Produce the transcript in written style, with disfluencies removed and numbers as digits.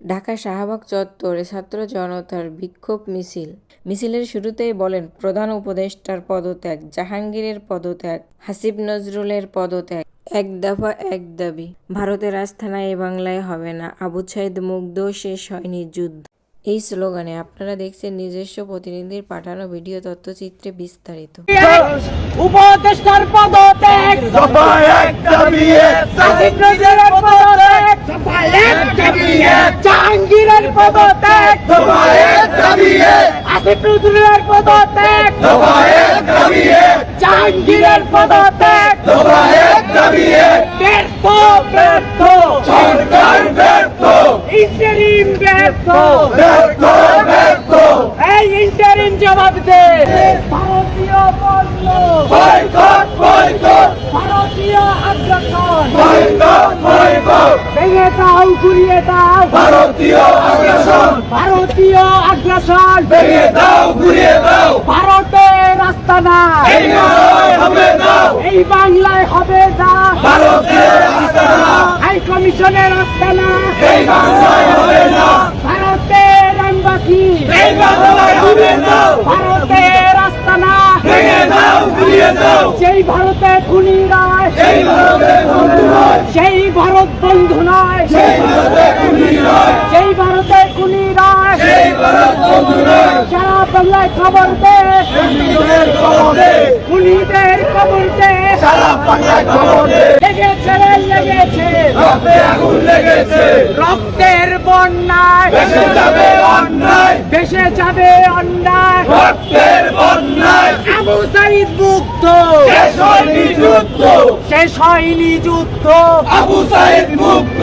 ঢাকা শাহবাগ চত্বরে ছাত্র জনতার বিক্ষোভ মিছিলের শুরুতেই বলেন প্রধান উপদেষ্টার পদত্যাগ, জাহাঙ্গীরের পদত্যাগ, হাসিব নজরুলের পদত্যাগ, এক দফা এক দাবি, ভারতের আস্থানা এ বাংলায় হবে না, আবু সাইদ মুগ্ধ, শেষ হয়নি যুদ্ধ। এই স্লোগানে আপনারা দেখছেন নিজস্ব প্রতিনিধির পাঠানো ভিডিও তথ্যচিত্রে বিস্তারিত। উপদেষ্টার পদত্যাগ, দফা এক দাবি এক, হাসিব নজরুলের পদত্যাগ, দফা এক দাবি এক, জাহাঙ্গীরের পদত্যাগ, দফা এক দাবি এক, হাসিব নজরুলের পদত্যাগ, দফা এক দাবি এক, জাহাঙ্গীরের পদত্যাগ, দফা এক দাবি এক, ব্যর্থ ব্যর্থ সরকার ব্যর্থ, ইন্টারিম ব্যর্থ, ব্যর্থ ব্যর্থ, এই ইন্টারিম জবাব দে। ভারতীয় পণ্য, বয়কট বয়কট, ভারতীয় আগ্রাসন, বয়কট বয়কট, ভেঙে দাও, ঘুরিয়ে দাও, ভারতীয় আগ্রাসন, ভারতীয় আগ্রাসন, ভেঙে দাও ঘুরিয়ে দাও, ভারতের আস্তানা এই বাংলায় হবে না, এই বাংলায় হবে না, ভারতের আস্তানা হাই কমিশনের আস্তানা এই বাংলায় হবে না, ভারতের এম্বাসি এই বাংলায় হবে না, ভারতের আস্তানা ভেঙে দাও ঘুরিয়ে দাও, সেই ভারতে খুনি নয়, এই ভারতের বন্ধু নয়, সেই ভারত বন্ধু নয়, সেই ভারতের খুনি নয়, সেই ভারতে খুনি নয়, সেই ভারত বন্ধু নয়, সারা বাংলায় খবর দে, খুনিদের খবর দে, খুনিদের খবর দে, সারা বাংলায় খবর দে, লেগেছে রে লেগেছে, রক্তে আগুন লেগেছে, রক্তের বন্যায় ভেসে যাবে অন্যায়, ভেসে যাবে অন্যায়, রক্তের বন্যায়, আবু সাইদ মুক্ত, শেষ হয়নি যুদ্ধ, শেষ হয়নি যুদ্ধ, আবু সাইদ মুক্ত।